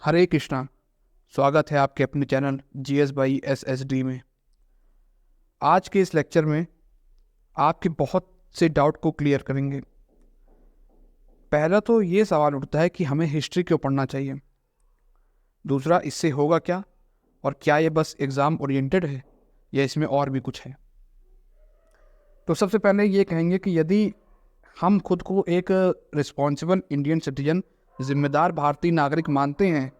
हरे कृष्णा। स्वागत है आपके अपने चैनल जीएस बाई एसएसडी में। आज के इस लेक्चर में आपके बहुत से डाउट को क्लियर करेंगे। पहला तो ये सवाल उठता है कि हमें हिस्ट्री क्यों पढ़ना चाहिए। दूसरा, इससे होगा क्या, और क्या ये बस एग्ज़ाम ओरिएंटेड है या इसमें और भी कुछ है। तो सबसे पहले ये कहेंगे कि यदि हम खुद को एक रिस्पॉन्सिबल इंडियन सिटीजन, जिम्मेदार भारतीय नागरिक मानते हैं,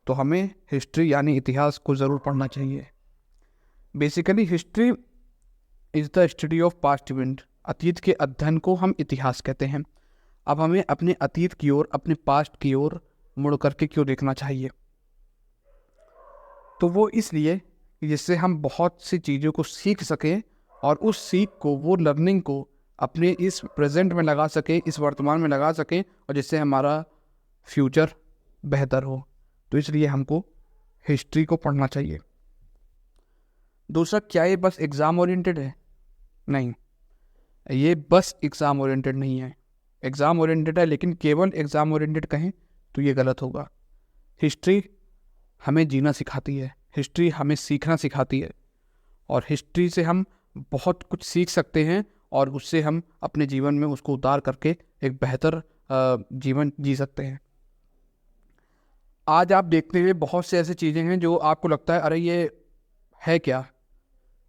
तो हमें हिस्ट्री यानी इतिहास को ज़रूर पढ़ना चाहिए। Basically history is the study of past event. अतीत के अध्ययन को हम इतिहास कहते हैं। अब हमें अपने अतीत की ओर, अपने पास्ट की ओर मुड़ करके क्यों देखना चाहिए? तो वो इसलिए जिससे हम बहुत सी चीज़ों को सीख सकें और उस सीख को, वो लर्निंग को अपने इस प्रेजेंट में लगा सकें, इस वर्तमान में लगा सकें, और जिससे हमारा फ्यूचर बेहतर हो। तो इसलिए हमको हिस्ट्री को पढ़ना चाहिए। दूसरा, क्या ये बस एग्ज़ाम ओरिएंटेड है? नहीं, ये बस एग्ज़ाम ओरिएंटेड नहीं है। एग्ज़ाम ओरिएंटेड है, लेकिन केवल एग्ज़ाम ओरिएंटेड कहें तो ये गलत होगा। हिस्ट्री हमें जीना सिखाती है, हिस्ट्री हमें सीखना सिखाती है, और हिस्ट्री से हम बहुत कुछ सीख सकते हैं और उससे हम अपने जीवन में उसको उतार करके एक बेहतर जीवन जी सकते हैं। आज आप देखते हैं बहुत से ऐसी चीज़ें हैं जो आपको लगता है अरे ये है क्या,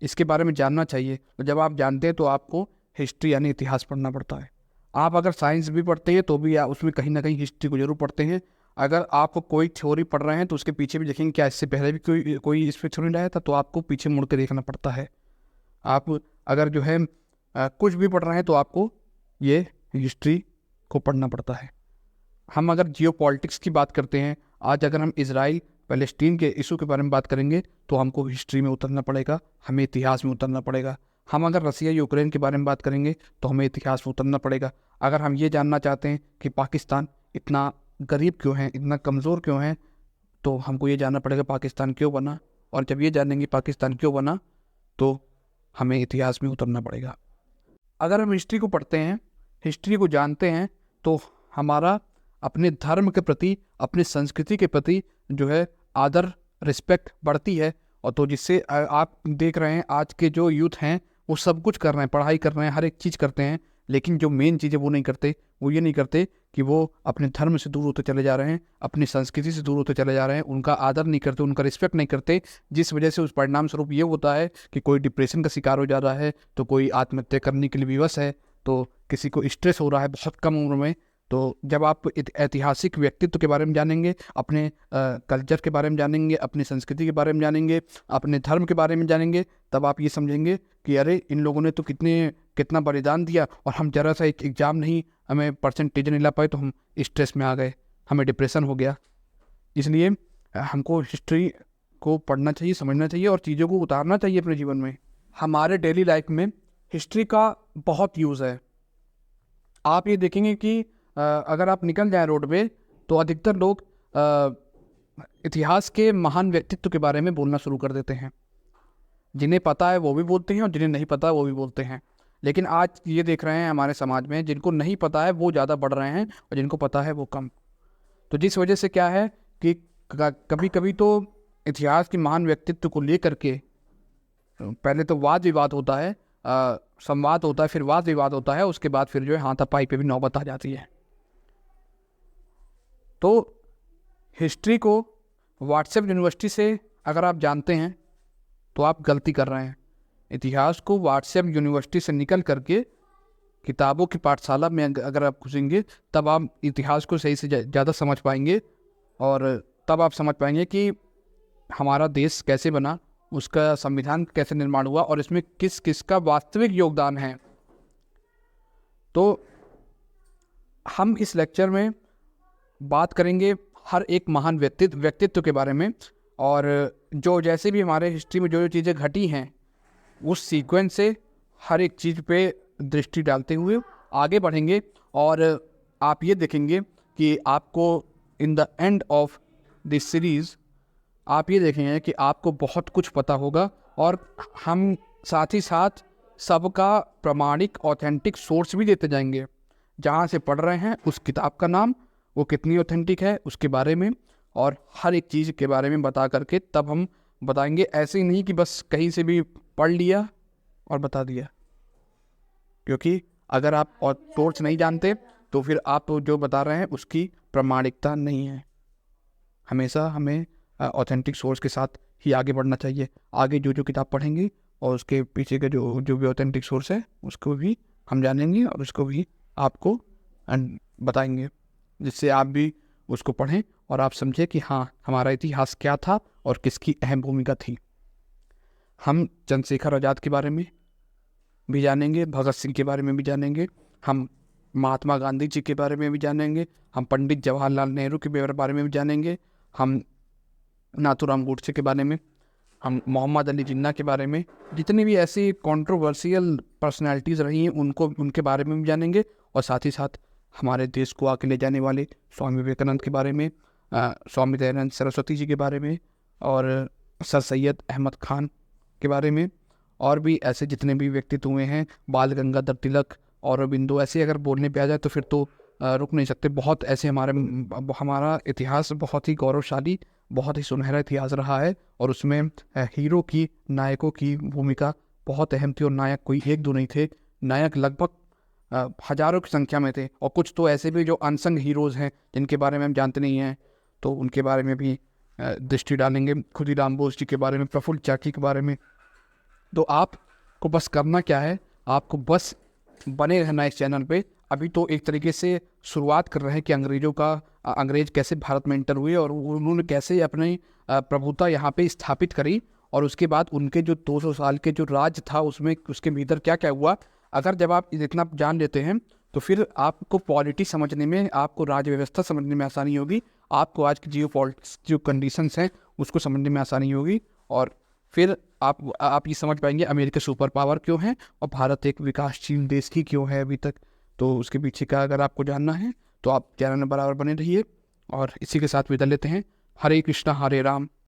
इसके बारे में जानना चाहिए। तो जब आप जानते हैं तो आपको हिस्ट्री यानी इतिहास पढ़ना पड़ता है। आप अगर साइंस भी पढ़ते हैं तो भी उसमें कहीं ना कहीं हिस्ट्री को जरूर पढ़ते हैं। अगर आप कोई थ्योरी पढ़ रहे हैं तो उसके पीछे भी देखेंगे क्या इससे पहले भी कोई इस पर थ्योरी लाया था, तो आपको पीछे मुड़ के देखना पड़ता है। आप अगर जो है कुछ भी पढ़ रहे हैं तो आपको ये हिस्ट्री को पढ़ना पड़ता है। हम अगर जियो पॉलिटिक्स की बात करते हैं, आज अगर हम इजराइल पैलेस्टीन के इशू के बारे में बात करेंगे तो हमको हिस्ट्री में उतरना पड़ेगा, हमें इतिहास में उतरना पड़ेगा। हम अगर रसिया यूक्रेन के बारे में बात करेंगे तो हमें इतिहास में उतरना पड़ेगा। अगर हम ये जानना चाहते हैं कि पाकिस्तान इतना गरीब क्यों है, इतना कमज़ोर क्यों है, तो हमको ये जानना पड़ेगा पाकिस्तान क्यों बना। और जब ये जानेंगे पाकिस्तान क्यों बना तो हमें इतिहास में उतरना पड़ेगा। अगर हम हिस्ट्री को पढ़ते हैं, हिस्ट्री को जानते हैं, तो हमारा अपने धर्म के प्रति, अपनी संस्कृति के प्रति जो है आदर, रिस्पेक्ट बढ़ती है। और तो जिससे आप देख रहे हैं आज के जो यूथ हैं वो सब कुछ कर रहे हैं, पढ़ाई कर रहे हैं, हर एक चीज़ करते हैं, लेकिन जो मेन चीज़ है वो नहीं करते। वो ये नहीं करते कि वो अपने धर्म से दूर होते चले जा रहे हैं, अपनी संस्कृति से दूर होते चले जा रहे हैं, उनका आदर नहीं करते, उनका रिस्पेक्ट नहीं करते, जिस वजह से उस परिणाम स्वरूप ये होता है कि कोई डिप्रेशन का शिकार हो जा रहा है, तो कोई आत्महत्या करने के लिए विवश है, तो किसी को स्ट्रेस हो रहा है बहुत कम उम्र में। तो जब आप ऐतिहासिक व्यक्तित्व के बारे में जानेंगे, अपने कल्चर के बारे में जानेंगे, अपनी संस्कृति के बारे में जानेंगे, अपने धर्म के बारे में जानेंगे, तब आप ये समझेंगे कि अरे इन लोगों ने तो कितना बलिदान दिया, और हम जरा सा एक एग्ज़ाम नहीं, हमें परसेंटेज नहीं ला पाए तो हम स्ट्रेस में आ गए, हमें डिप्रेशन हो गया। इसलिए हमको हिस्ट्री को पढ़ना चाहिए, समझना चाहिए और चीज़ों को उतारना चाहिए अपने जीवन में। हमारे डेली लाइफ में हिस्ट्री का बहुत यूज़ है। आप ये देखेंगे कि अगर आप निकल जाएं रोड पे तो अधिकतर लोग इतिहास के महान व्यक्तित्व के बारे में बोलना शुरू कर देते हैं। जिन्हें पता है वो भी बोलते हैं और जिन्हें नहीं पता है वो भी बोलते हैं। लेकिन आज ये देख रहे हैं हमारे समाज में जिनको नहीं पता है वो ज़्यादा बढ़ रहे हैं और जिनको पता है वो कम। तो जिस वजह से क्या है कि कभी कभी तो इतिहास के महान व्यक्तित्व को लेकर के पहले तो वाद विवाद होता है, संवाद होता है, फिर वाद विवाद होता है, उसके बाद फिर जो है हाथापाई पे भी नौबत आ जाती है। तो हिस्ट्री को व्हाट्सएप यूनिवर्सिटी से अगर आप जानते हैं तो आप गलती कर रहे हैं। इतिहास को व्हाट्सएप यूनिवर्सिटी से निकल करके किताबों की पाठशाला में अगर आप घुसेंगे तब आप इतिहास को सही से ज़्यादा समझ पाएंगे, और तब आप समझ पाएंगे कि हमारा देश कैसे बना, उसका संविधान कैसे निर्माण हुआ और इसमें किस किस का वास्तविक योगदान है। तो हम इस लेक्चर में बात करेंगे हर एक महान व्यक्तित्व के बारे में, और जो जैसे भी हमारे हिस्ट्री में जो चीज़ें घटी हैं उस सीक्वेंस से हर एक चीज़ पे दृष्टि डालते हुए आगे बढ़ेंगे। और आप ये देखेंगे कि आपको in the end of this series आप ये देखेंगे कि आपको बहुत कुछ पता होगा, और हम साथ ही साथ सबका प्रमाणिक ऑथेंटिक सोर्स भी देते जाएंगे। जहाँ से पढ़ रहे हैं उस किताब का नाम, वो कितनी ऑथेंटिक है उसके बारे में, और हर एक चीज़ के बारे में बता करके तब हम बताएंगे। ऐसे ही नहीं कि बस कहीं से भी पढ़ लिया और बता दिया, क्योंकि अगर आप और सोर्स नहीं जानते तो फिर आप जो बता रहे हैं उसकी प्रामाणिकता नहीं है। हमेशा हमें ऑथेंटिक सोर्स के साथ ही आगे बढ़ना चाहिए। आगे जो जो किताब पढ़ेंगे और उसके पीछे के जो जो भी ऑथेंटिक सोर्स है उसको भी हम जानेंगे और उसको भी आपको बताएंगे, जिससे आप भी उसको पढ़ें और आप समझें कि हाँ, हमारा इतिहास क्या था और किसकी अहम भूमिका थी। हम चंद्रशेखर आज़ाद के बारे में भी जानेंगे, भगत सिंह के बारे में भी जानेंगे, हम महात्मा गांधी जी के बारे में भी जानेंगे, हम पंडित जवाहरलाल नेहरू के बारे में भी जानेंगे, हम नाथूराम गोडसे के बारे में, हम मोहम्मद अली जिन्ना के बारे में, जितनी भी ऐसी कंट्रोवर्शियल पर्सनालिटीज़ रही हैं उनके बारे में भी जानेंगे। और साथ ही साथ हमारे देश को आगे ले जाने वाले स्वामी विवेकानंद के बारे में, स्वामी दयानंद सरस्वती जी के बारे में, और सर सैयद अहमद खान के बारे में, और भी ऐसे जितने भी व्यक्तित्व हुए हैं, बाल गंगाधर तिलक, औरबिंदो, ऐसे अगर बोलने पे आ जाए तो फिर तो रुक नहीं सकते। बहुत ऐसे हमारा इतिहास बहुत ही गौरवशाली, बहुत ही सुनहरा इतिहास रहा है, और उसमें हीरो की, नायकों की भूमिका बहुत अहम थी। और नायक कोई एक दो नहीं थे, नायक लगभग हजारों की संख्या में थे। और कुछ तो ऐसे भी जो अनसंग हीरोज़ हैं जिनके बारे में हम जानते नहीं हैं, तो उनके बारे में भी दृष्टि डालेंगे। खुदीराम बोस जी के बारे में, प्रफुल्ल चाकी के बारे में। तो आपको बस करना क्या है, आपको बस बने रहना इस चैनल पे। अभी तो एक तरीके से शुरुआत कर रहे हैं कि अंग्रेज कैसे भारत में एंटर हुए और उन्होंने कैसे अपनी प्रभुता यहाँ पे स्थापित करी, और उसके बाद उनके जो 200 साल के जो राज था उसमें उसके भीतर क्या क्या हुआ। अगर जब आप इतना जान लेते हैं तो फिर आपको पॉलिटी समझने में, आपको राज्य व्यवस्था समझने में आसानी होगी, आपको आज की जियोपॉलिटिक्स जो कंडीशंस हैं उसको समझने में आसानी होगी, और फिर आप ये समझ पाएंगे अमेरिका सुपर पावर क्यों है और भारत एक विकासशील देश ही क्यों है अभी तक। तो उसके पीछे का अगर आपको जानना है तो आप चैनल में बराबर बने रहिए। और इसी के साथ विदा लेते हैं। हरे कृष्णा हरे राम,